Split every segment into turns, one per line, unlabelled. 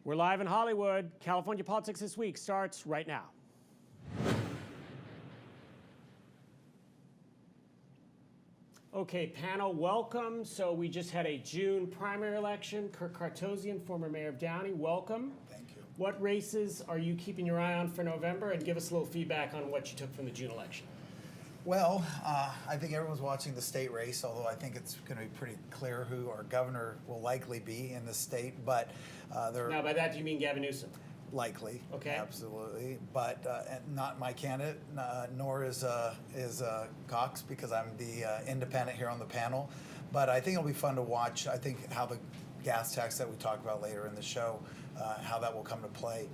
We're live in Hollywood. California Politics This Week starts right now. Okay, panel, welcome. So we just had a June primary election. Kirk Kartosian, former mayor of Downey, welcome.
Thank you.
What races are you keeping your eye on for November? And give us a little feedback on what you took from the June election.
Well, I think everyone's watching the state race, although I think it's going to be pretty clear who our governor will likely be in the state. But
Now, by that, do you mean Gavin Newsom?
likely,
Okay.
absolutely. But and not my candidate, nor is Cox, because I'm the independent here on the panel. But I think it'll be fun to watch. I think how the gas tax that we talk about later in the show, how that will come to play.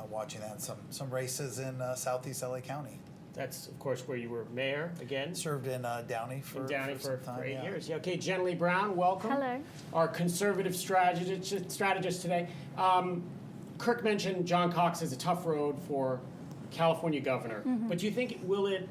Watching that, some races in Southeast LA County.
That's, of course, where you were mayor again.
Served in Downey for
For
some time,
8
yeah.
years. Yeah, okay, Jen Lee Brown, welcome.
Hello.
Our conservative strategist today. Kirk mentioned John Cox as a tough road for California governor. But do you think will it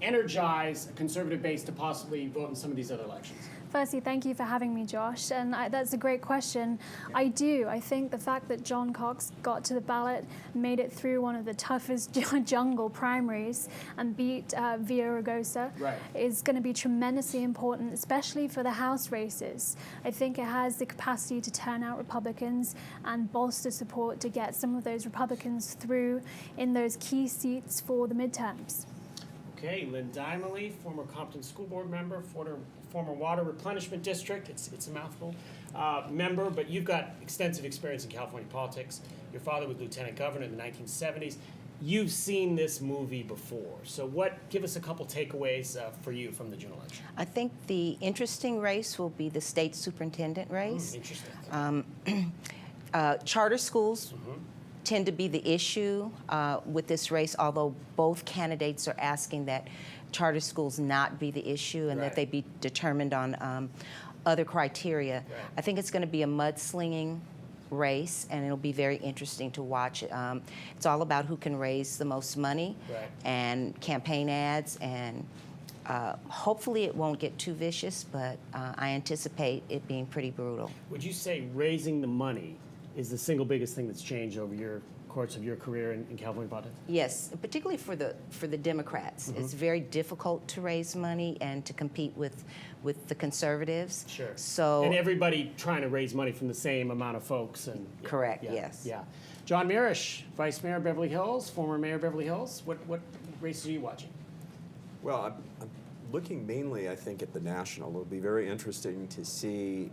energize a conservative base to possibly vote in some of these other elections?
Firstly, thank you for having me, Josh. And that's a great question. I do. I think the fact that John Cox got to the ballot, made it through one of the toughest jungle primaries, and beat Villaraigosa is going to be tremendously important, especially for the House races. I think it has the capacity to turn out Republicans and bolster support to get some of those Republicans through in those key seats for the midterms.
Okay, Lynn Dymally, former Compton School Board member, former Water Replenishment District, it's a mouthful, member, but you've got extensive experience in California politics. Your father was lieutenant governor in the 1970s. You've seen this movie before. So give us a couple takeaways for you from the June election.
I think the interesting race will be the state superintendent race.
Interesting.
Charter schools tend to be the issue with this race, although both candidates are asking that charter schools not be the issue and that they be determined on other criteria. I think it's going to be a mudslinging race, and it'll be very interesting to watch. It's all about who can raise the most money and campaign ads, and hopefully it won't get too vicious, but I anticipate it being pretty brutal.
Would you say raising the money is the single biggest thing that's changed over your course of your career in California politics?
Yes, particularly for the Democrats. It's very difficult to raise money and to compete with the conservatives.
Sure.
So
and everybody trying to raise money from the same amount of folks. And
correct. Yes.
Yeah. John Mirisch, Vice Mayor of Beverly Hills, former Mayor of Beverly Hills. What races are you watching?
Well, I'm looking mainly, I think, at the national. It'll be very interesting to see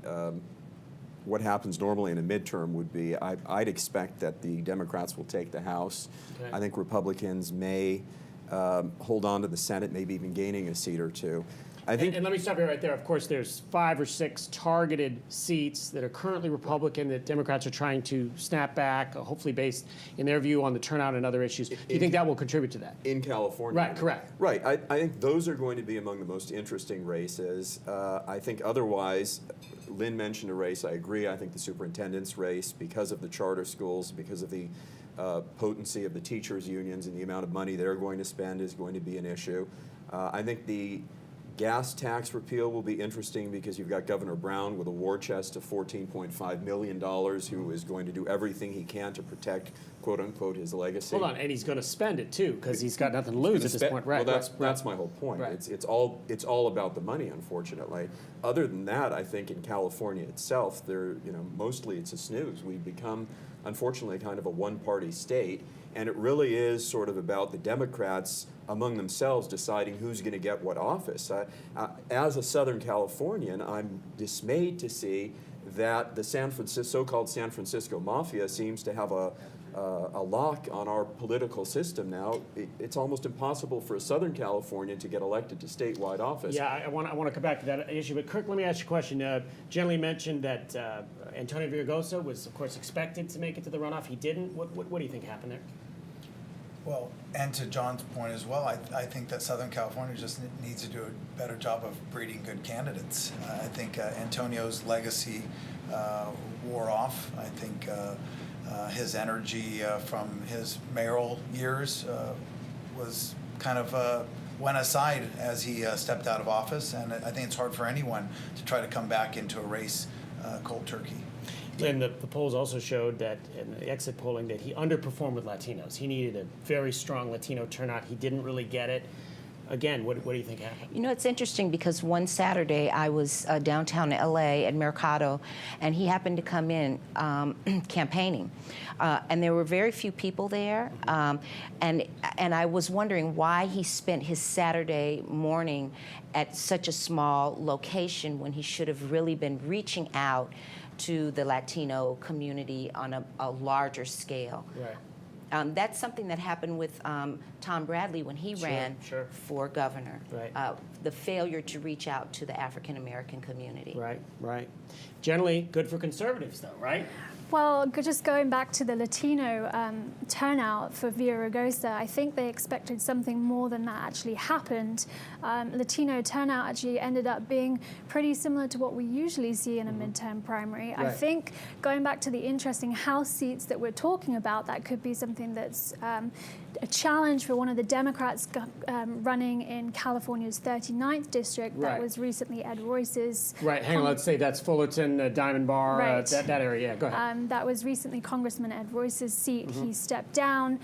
what happens normally in a midterm would be, I'd expect that the Democrats will take the House.
Okay.
I think Republicans may hold on to the Senate, maybe even gaining a seat or two. I think.
And let me stop you right there. Of course, there's 5 or 6 targeted seats that are currently Republican that Democrats are trying to snap back, hopefully based, in their view, on the turnout and other issues. Do you think that will contribute to that?
In California.
Right, correct.
Right. I think those are going to be among the most interesting races. I think otherwise, Lynn mentioned a race. I agree. I think the superintendent's race, because of the charter schools, because of the potency of the teachers' unions and the amount of money they're going to spend, is going to be an issue. I think the gas tax repeal will be interesting because you've got Governor Brown with a war chest of $14.5 million who is going to do everything he can to protect, quote unquote, his legacy.
Hold on, and he's going to spend it too because he's got nothing to lose at this point. Right.
Well, that's my whole point.
Right.
It's all about the money, unfortunately. Other than that, I think in California itself, mostly it's a snooze. We've become, unfortunately, kind of a one-party state. And it really is sort of about the Democrats among themselves deciding who's going to get what office. As a Southern Californian, I'm dismayed to see that the so-called San Francisco Mafia seems to have a lock on our political system now. It's almost impossible for a Southern Californian to get elected to statewide office.
Yeah, I want to come back to that issue. But Kirk, let me ask you a question. Jen Lee mentioned that Antonio Villaraigosa was, of course, expected to make it to the runoff. He didn't. What do you think happened there?
Well, and to John's point as well, I think that Southern California just needs to do a better job of breeding good candidates. I think Antonio's legacy wore off. I think his energy from his mayoral years was kind of went aside as he stepped out of office, and I think it's hard for anyone to try to come back into a race cold turkey.
Lynn, the polls also showed that, in the exit polling, that he underperformed with Latinos. He needed a very strong Latino turnout. He didn't really get it. Again, what do you think happened?
You know, it's interesting because one Saturday I was downtown LA at Mercado, and he happened to come in campaigning. And there were very few people there. And I was wondering why he spent his Saturday morning at such a small location when he should have really been reaching out to the Latino community on a larger scale.
Right.
That's something that happened with Tom Bradley when he ran
sure.
for governor.
Right.
The failure to reach out to the African American community.
Right, right. Generally, good for conservatives, though, right?
Well, just going back to the Latino turnout for Villaraigosa, I think they expected something more than that actually happened. Latino turnout actually ended up being pretty similar to what we usually see in a midterm primary. I
Right.
think going back to the interesting House seats that we're talking about, that could be something that's a challenge for one of the Democrats running in California's 39th district.
Right.
That was recently Ed Royce's.
Right, hang on, let's say that's Fullerton, Diamond Bar,
Right.
that area. Yeah, go ahead.
That was recently Congressman Ed Royce's seat. He stepped down.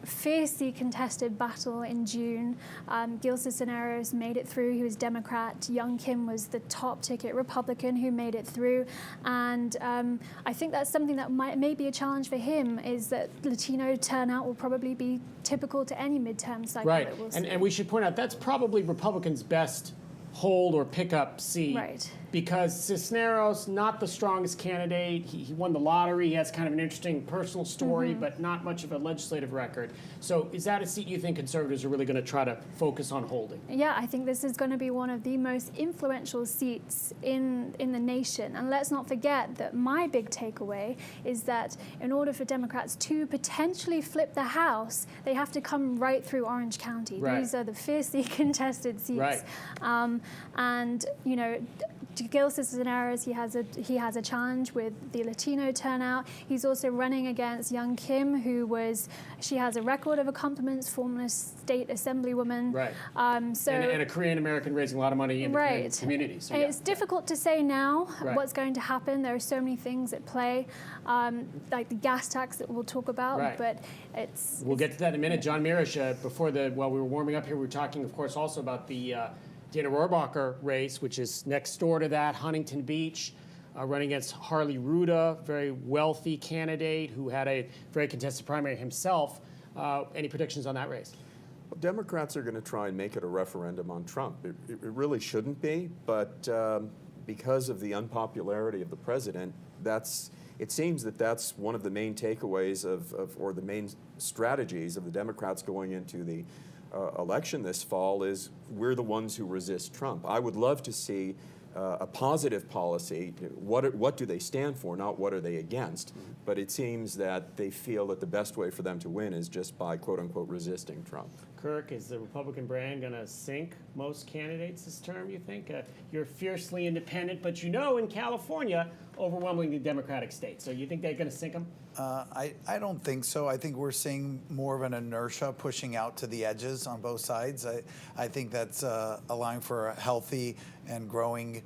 Fiercely contested battle in June. Gil Cisneros made it through. He was Democrat. Young Kim was the top ticket Republican who made it through. And I think that's something that may be a challenge for him, is that Latino turnout will probably be typical to any midterm cycle
Right,
that we'll see.
and we should point out that's probably Republicans' best hold or pickup seat.
Right.
Because Cisneros, not the strongest candidate. He won the lottery. He has kind of an interesting personal story, but not much of a legislative record. So is that a seat you think conservatives are really going to try to focus on holding?
Yeah, I think this is going to be one of the most influential seats in the nation. And let's not forget that my big takeaway is that in order for Democrats to potentially flip the House, they have to come right through Orange County.
Right.
These are the fiercely contested seats.
Right.
And, you know, Gil Cisneros, he has a challenge with the Latino turnout. He's also running against Young Kim, she has a record of accomplishments, former state assemblywoman.
Right.
And
a Korean American raising a lot of money in the community. So
and
yeah.
it's difficult to say now
Right.
what's going to happen. There are so many things at play, like the gas tax that we'll talk about.
Right.
But it's
We'll get to that in a minute. John Mirisch, while we were warming up here, we were talking, of course, also about the Dana Rohrabacher race, which is next door to that, Huntington Beach, running against Harley Ruda, very wealthy candidate who had a very contested primary himself. Any predictions on that race?
Well, Democrats are going to try and make it a referendum on Trump. It really shouldn't be, but because of the unpopularity of the president, it seems that that's one of the main takeaways or the main strategies of the Democrats going into the election this fall is we're the ones who resist Trump. I would love to see a positive policy. What do they stand for, not what are they against? But it seems that they feel that the best way for them to win is just by, quote unquote, resisting Trump.
Kirk, is the Republican brand going to sink most candidates this term, you think? You're fiercely independent, but in California, overwhelmingly Democratic state. So you think they're going to sink them?
I don't think so. I think we're seeing more of an inertia pushing out to the edges on both sides. I think that's allowing for a healthy and growing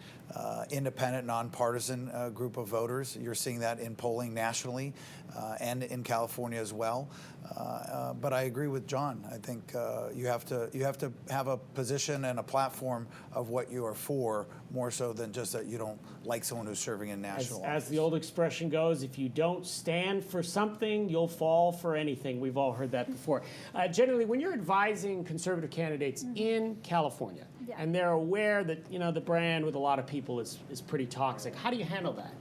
independent, nonpartisan group of voters. You're seeing that in polling nationally and in California as well. But I agree with John. I think you have to have a position and a platform of what you are for, more so than just that you don't like someone who's serving in national office.
As the old expression goes, if you don't stand for something, you'll fall for anything. We've all heard that before. Generally, when you're advising conservative candidates in California,
Yeah.
and they're aware that the brand with a lot of people is pretty toxic, how do you handle that?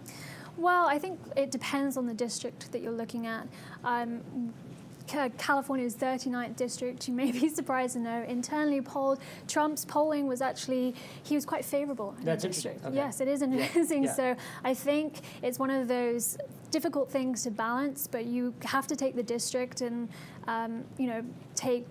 Well, I think it depends on the district that you're looking at. California's 39th district, you may be surprised to know, internally polled, Trump's polling was actually, he was quite favorable in
That's
the
interesting.
district.
Okay.
Yes, it is amazing.
Yeah.
So I think it's one of those difficult things to balance, but you have to take the district and, take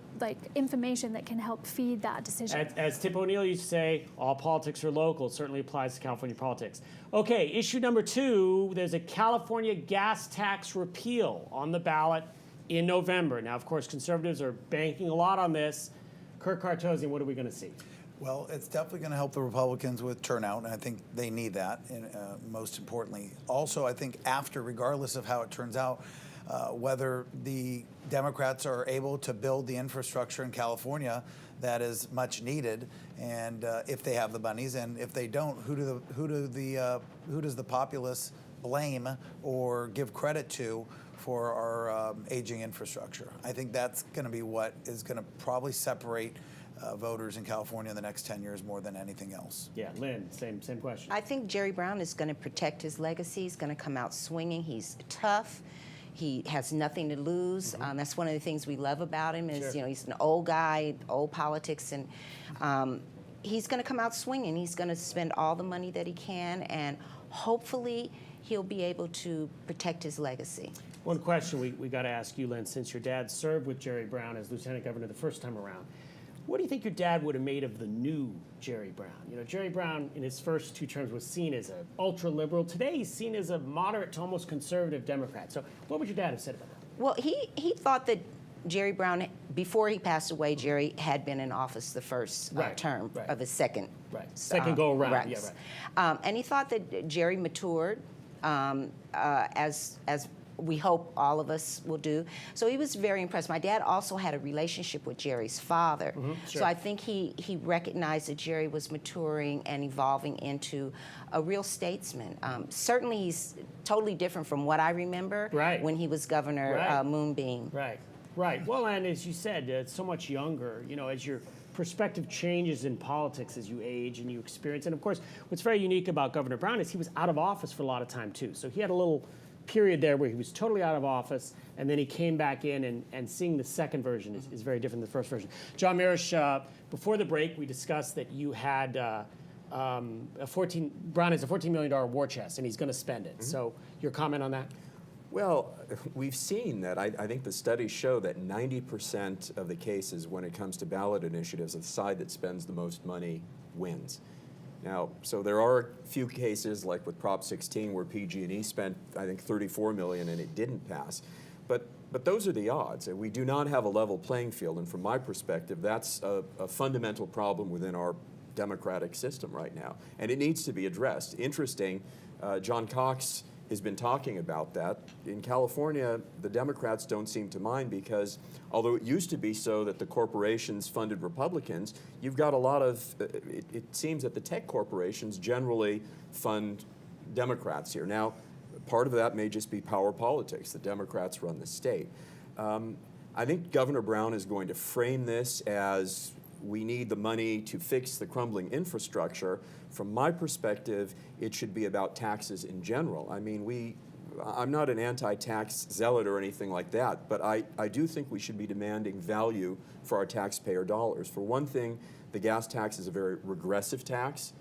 information that can help feed that decision.
As Tip O'Neill used to say, all politics are local. It certainly applies to California politics. Okay, issue number 2, there's a California gas tax repeal on the ballot in November. Now, of course, conservatives are banking a lot on this. Kirk Kartosian, what are we going to see?
Well, it's definitely going to help the Republicans with turnout, and I think they need that, and, most importantly. Also, I think regardless of how it turns out, whether the Democrats are able to build the infrastructure in California that is much needed, and if they have the monies, and if they don't, who does the populace blame or give credit to for our aging infrastructure? I think that's going to be what is going to probably separate voters in California in the next 10 years more than anything else.
Yeah, Lynn, same question.
I think Jerry Brown is going to protect his legacy. He's going to come out swinging. He's tough. He has nothing to lose. That's one of the things we love about him is,
Sure.
He's an old guy, old politics, and he's going to come out swinging. He's going to spend all the money that he can, and hopefully he'll be able to protect his legacy.
One question we got to ask you, Lynn, since your dad served with Jerry Brown as lieutenant governor the first time around, what do you think your dad would have made of the new Jerry Brown? Jerry Brown in his first 2 terms was seen as an ultra-liberal. Today he's seen as a moderate to almost conservative Democrat. So what would your dad have said about that?
Well, he thought that Jerry Brown, before he passed away, Jerry had been in office the first term of his second.
Right, second go around,
right.
yeah, right.
And he thought that Jerry matured, as we hope all of us will do. So he was very impressed. My dad also had a relationship with Jerry's father.
Sure.
So I think he recognized that Jerry was maturing and evolving into a real statesman. Certainly he's totally different from what I remember when he was Governor Moonbeam.
Right. Well, and as you said, it's so much younger, as your perspective changes in politics as you age and you experience. And of course, what's very unique about Governor Brown is he was out of office for a lot of time too. So he had a little period there where he was totally out of office, and then he came back in, and seeing the second version is very different than the first version. John Mirisch, before the break, we discussed that you had Brown has a $14 million war chest, and he's going to spend it. So your comment on that?
Well, we've seen that. I think the studies show that 90% of the cases when it comes to ballot initiatives, the side that spends the most money wins. Now, so there are a few cases, like with Prop 16, where PG&E spent, I think, $34 million and it didn't pass. But those are the odds. And we do not have a level playing field. And from my perspective, that's a fundamental problem within our democratic system right now. And it needs to be addressed. Interesting, John Cox has been talking about that. In California, the Democrats don't seem to mind because although it used to be so that the corporations funded Republicans, you've got a lot of, it seems that the tech corporations generally fund Democrats here. Now, part of that may just be power politics. The Democrats run the state. I think Governor Brown is going to frame this as we need the money to fix the crumbling infrastructure. From my perspective, it should be about taxes in general. I mean, I'm not an anti-tax zealot or anything like that, but I do think we should be demanding value for our taxpayer dollars. For one thing, the gas tax is a very regressive tax.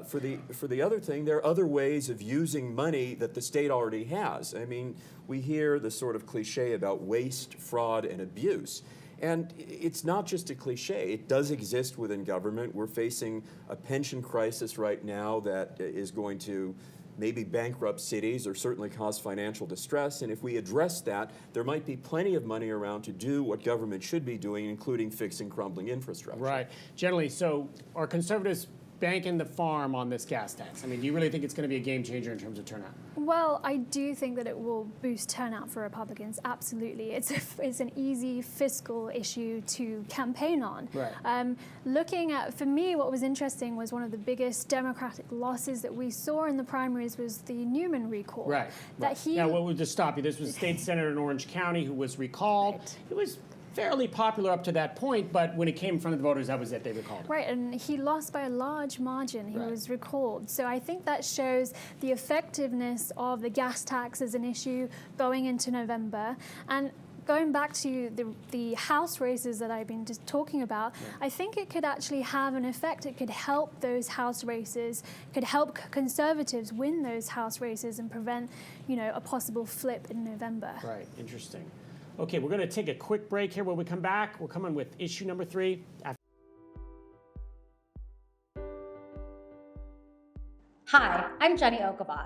For the other thing, there are other ways of using money that the state already has. I mean, we hear the sort of cliche about waste, fraud, and abuse. And it's not just a cliche. It does exist within government. We're facing a pension crisis right now that is going to maybe bankrupt cities or certainly cause financial distress. And if we address that, there might be plenty of money around to do what government should be doing, including fixing crumbling infrastructure.
Right. Generally, so are conservatives banking the farm on this gas tax? I mean, do you really think it's going to be a game changer in terms of turnout?
Well, I do think that it will boost turnout for Republicans. Absolutely, it's an easy fiscal issue to campaign on.
Right.
Looking at, for me, what was interesting was one of the biggest Democratic losses that we saw in the primaries was the Newman recall.
Right. Now, what would just stop you? This was a state senator in Orange County who was recalled.
Right.
It was fairly popular up to that point, but when it came in front of the voters, that was it, they recalled him.
Right, and he lost by a large margin. He
Right.
was recalled. So I think that shows the effectiveness of the gas tax as an issue going into November. And going back to the House races that I've been just talking about, I think it could actually have an effect. It could help those House races, could help conservatives win those House races and prevent, a possible flip in November.
Right, interesting. Okay, we're going to take a quick break here. When we come back, we'll come in with issue number 3.
Hi, I'm Jenny Okabat.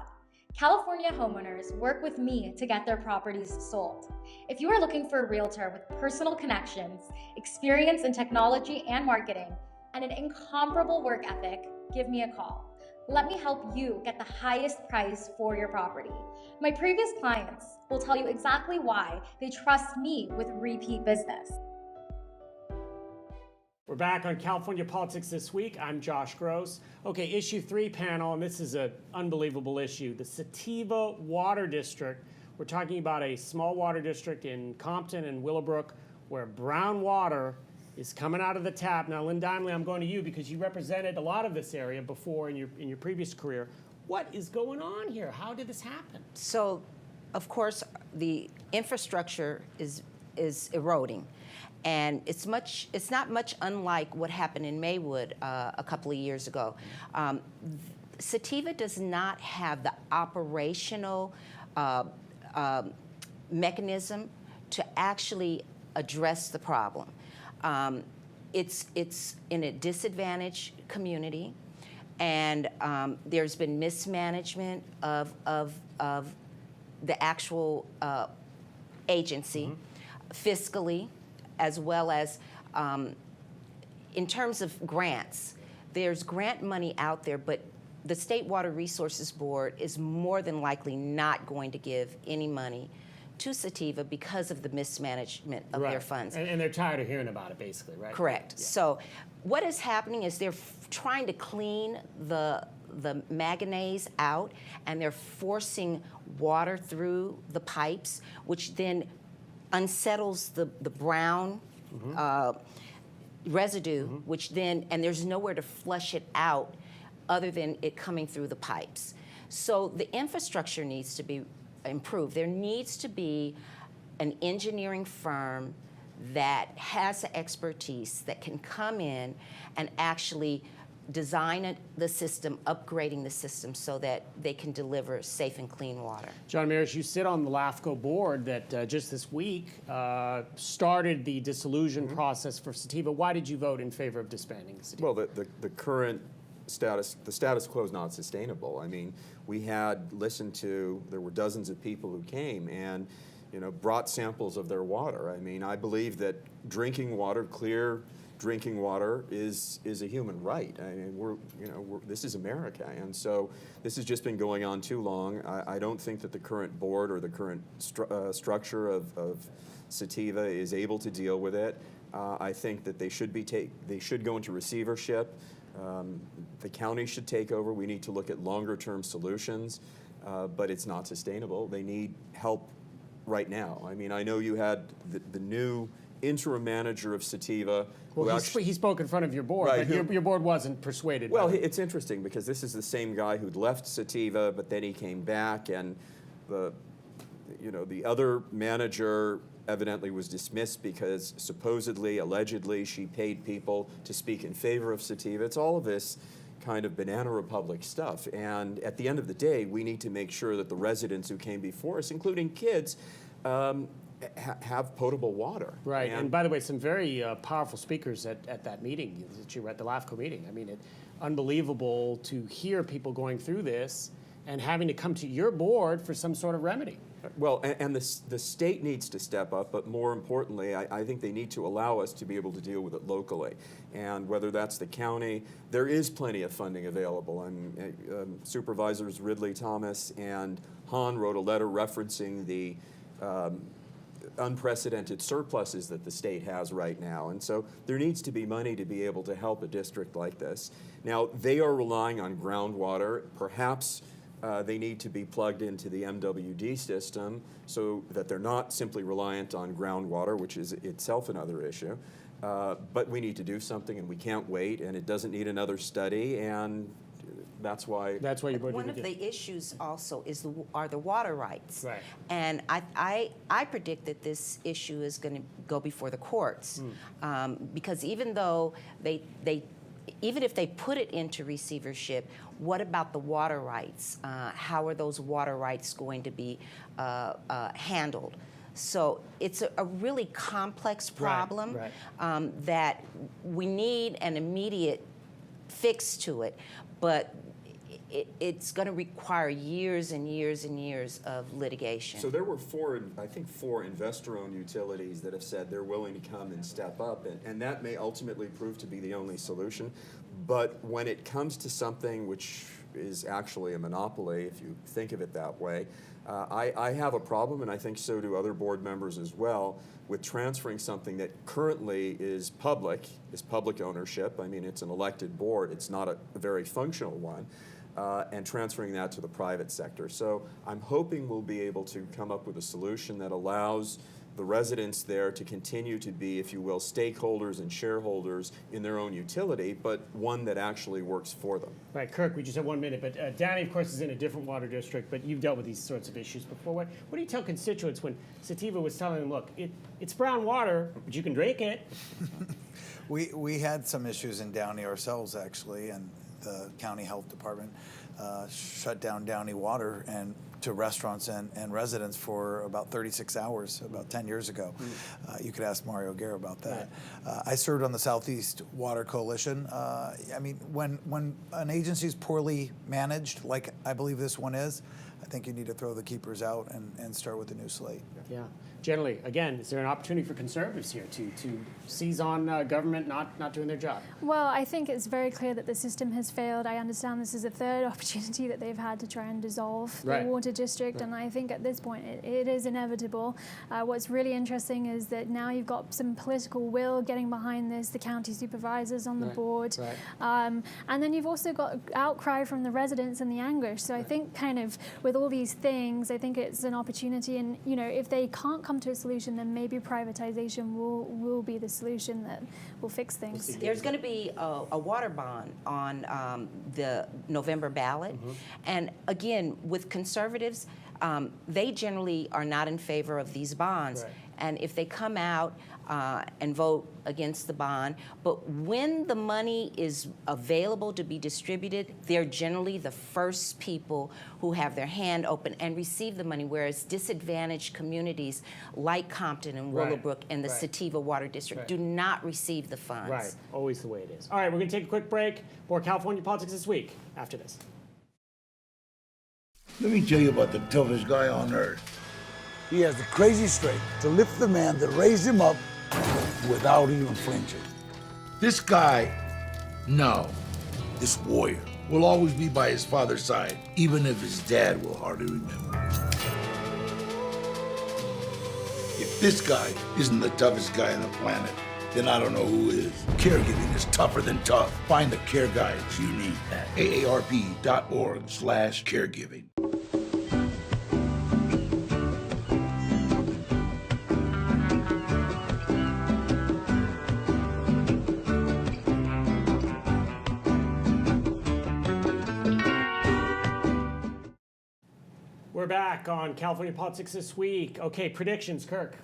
California homeowners work with me to get their properties sold. If you are looking for a realtor with personal connections, experience in technology and marketing, and an incomparable work ethic, give me a call. Let me help you get the highest price for your property. My previous clients will tell you exactly why they trust me with repeat business.
We're back on California Politics This Week. I'm Josh Gross. Okay, issue 3 panel, and this is an unbelievable issue. The Sativa Water District. We're talking about a small water district in Compton and Willowbrook where brown water is coming out of the tap. Now, Lynn Dimely, I'm going to you because you represented a lot of this area before in your previous career. What is going on here? How did this happen?
So, of course, the infrastructure is eroding. And it's not much unlike what happened in Maywood a couple of years ago. Sativa does not have the operational mechanism to actually address the problem. It's in a disadvantaged community, and there's been mismanagement of the actual agency, fiscally, as well as in terms of grants. There's grant money out there, but the State Water Resources Board is more than likely not going to give any money to Sativa because of the mismanagement of their funds.
And they're tired of hearing about it, basically, right?
Correct.
Yeah.
So what is happening is they're trying to clean the manganese out, and they're forcing water through the pipes, which then unsettles the brown residue, which then, and there's nowhere to flush it out other than it coming through the pipes. So the infrastructure needs to be improved. There needs to be an engineering firm that has the expertise that can come in and actually design the system, upgrading the system so that they can deliver safe and clean water.
John Mears, you sit on the LAFCO board that just this week started the dissolution process for Sativa. Why did you vote in favor of disbanding Sativa?
Well, the current status quo is not sustainable. I mean, we had listened to, there were dozens of people who came and, brought samples of their water. I mean, I believe that drinking water, clear drinking water is a human right. I mean, this is America, and so this has just been going on too long. I don't think that the current board or the current structure of Sativa is able to deal with it. I think that they should go into receivership. The county should take over. We need to look at longer-term solutions, but it's not sustainable. They need help right now. I mean, I know you had the new interim manager of Sativa.
Well, he spoke in front of your board,
Right,
but your board wasn't persuaded.
Well,
by it.
it's interesting because this is the same guy who'd left Sativa, but then he came back, and the other manager evidently was dismissed because supposedly, allegedly, she paid people to speak in favor of Sativa. It's all of this kind of banana republic stuff. And at the end of the day, we need to make sure that the residents who came before us, including kids, have potable water.
Right, and by the way, some very powerful speakers at that meeting that you were at, the LAFCO meeting. I mean, unbelievable to hear people going through this and having to come to your board for some sort of remedy.
Well, and the state needs to step up, but more importantly, I think they need to allow us to be able to deal with it locally. And whether that's the county, there is plenty of funding available. And Supervisors Ridley Thomas and Hahn wrote a letter referencing the unprecedented surpluses that the state has right now. And so there needs to be money to be able to help a district like this. Now, they are relying on groundwater. Perhaps they need to be plugged into the MWD system so that they're not simply reliant on groundwater, which is itself another issue. But we need to do something, and we can't wait, and it doesn't need another study, and that's why
your board
One
didn't
of
get-
the issues also are the water rights.
Right.
And I predict that this issue is going to go before the courts because even though even if they put it into receivership, what about the water rights? How are those water rights going to be handled? So it's a really complex problem that we need an immediate fix to it. But it's going to require years and years and years of litigation.
So there were I think four investor-owned utilities that have said they're willing to come and step up, and that may ultimately prove to be the only solution. But when it comes to something which is actually a monopoly, if you think of it that way, I have a problem, and I think so do other board members as well, with transferring something that currently is public ownership. I mean, it's an elected board. It's not a very functional one. And transferring that to the private sector. So I'm hoping we'll be able to come up with a solution that allows the residents there to continue to be, if you will, stakeholders and shareholders in their own utility, but one that actually works for them.
Right, Kirk, we just have 1 minute, but Danny, of course, is in a different water district, but you've dealt with these sorts of issues before. What do you tell constituents when Sativa was telling them, look, it's brown water, but you can drink it?
We had some issues in Downey ourselves, actually, and the county health department shut down Downey Water and to restaurants and residents for about 36 hours about 10 years ago. You could ask Mario Guerra about that. I served on the Southeast Water Coalition. I mean, when an agency is poorly managed, like I believe this one is, I think you need to throw the keepers out and start with a new slate.
Yeah. Generally, again, is there an opportunity for conservatives here to seize on government not doing their job?
Well, I think it's very clear that the system has failed. I understand this is the third opportunity that they've had to try and dissolve
Right.
the water district, and I think at this point it is inevitable. What's really interesting is that now you've got some political will getting behind this, the county supervisors on the
Right.
board,
Right.
and then you've also got outcry from the residents and the anguish. So I think kind of with all these things, I think it's an opportunity, and if they can't come to a solution, then maybe privatization will be the solution that will fix things.
There's going to be a water bond on the November ballot. And again, with conservatives, they generally are not in favor of these bonds.
Right.
And if they come out and vote against the bond, but when the money is available to be distributed, they're generally the first people who have their hand open and receive the money, whereas disadvantaged communities like Compton and
Right.
Willowbrook and the
Right.
Sativa Water District
Right.
do not receive the funds.
Right, always the way it is. All right, we're going to take a quick break. More California politics this week after this.
Let me tell you about the toughest guy on earth.
He has the crazy strength to lift the man that raised him up without even flinching.
This guy, no, this warrior, will always be by his father's side, even if his dad will hardly remember. If this guy isn't the toughest guy on the planet, then I don't know who is. Caregiving is tougher than tough. Find the care guides you need at aarp.org/caregiving.
We're back on California politics this week. Okay, predictions, Kirk.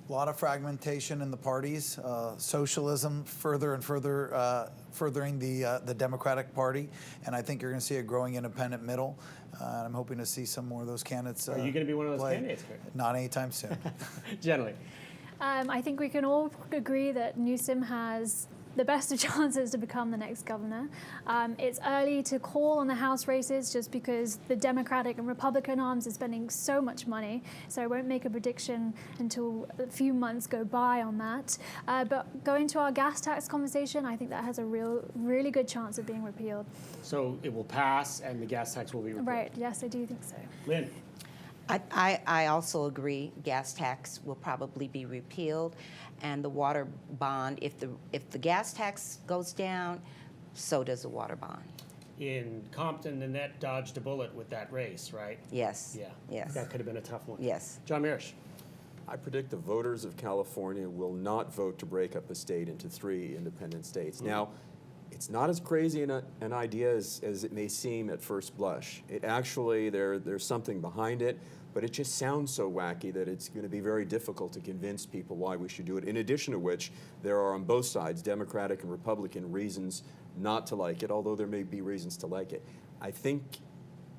A lot of fragmentation in the parties, socialism further and further furthering the Democratic Party, and I think you're going to see a growing independent middle. And I'm hoping to see some more of those candidates.
Are you going to be one of those
play.
candidates, Kirk?
Not anytime soon.
Generally.
I think we can all agree that Newsom has the best of chances to become the next governor. It's early to call on the House races just because the Democratic and Republican arms are spending so much money, so I won't make a prediction until a few months go by on that. But going to our gas tax conversation, I think that has a really good chance of being repealed.
So it will pass and the gas tax will be repealed.
Right, yes, I do think so.
Lynn.
I also agree gas tax will probably be repealed, and the water bond, if the gas tax goes down, so does the water bond.
In Compton, Nanette dodged a bullet with that race, right?
Yes.
Yeah.
Yes.
That could have been a tough one.
Yes.
John Mirisch.
I predict the voters of California will not vote to break up the state into 3 independent states. Now, it's not as crazy an idea as it may seem at first blush. It actually, there's something behind it, but it just sounds so wacky that it's going to be very difficult to convince people why we should do it. In addition to which, there are on both sides, Democratic and Republican, reasons not to like it, although there may be reasons to like it. I think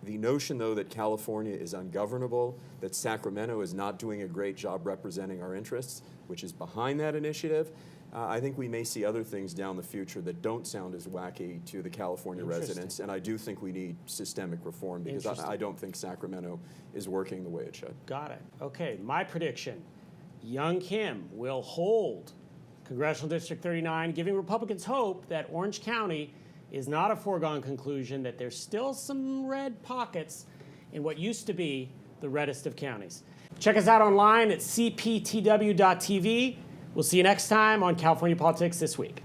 the notion, though, that California is ungovernable, that Sacramento is not doing a great job representing our interests, which is behind that initiative, I think we may see other things down the future that don't sound as wacky to the California residents, and I do think we need systemic reform because I don't think Sacramento is working the way it should.
Got it. Okay, my prediction, Young Kim will hold Congressional District 39, giving Republicans hope that Orange County is not a foregone conclusion, that there's still some red pockets in what used to be the reddest of counties. Check us out online at cptw.tv. We'll see you next time on California Politics This Week.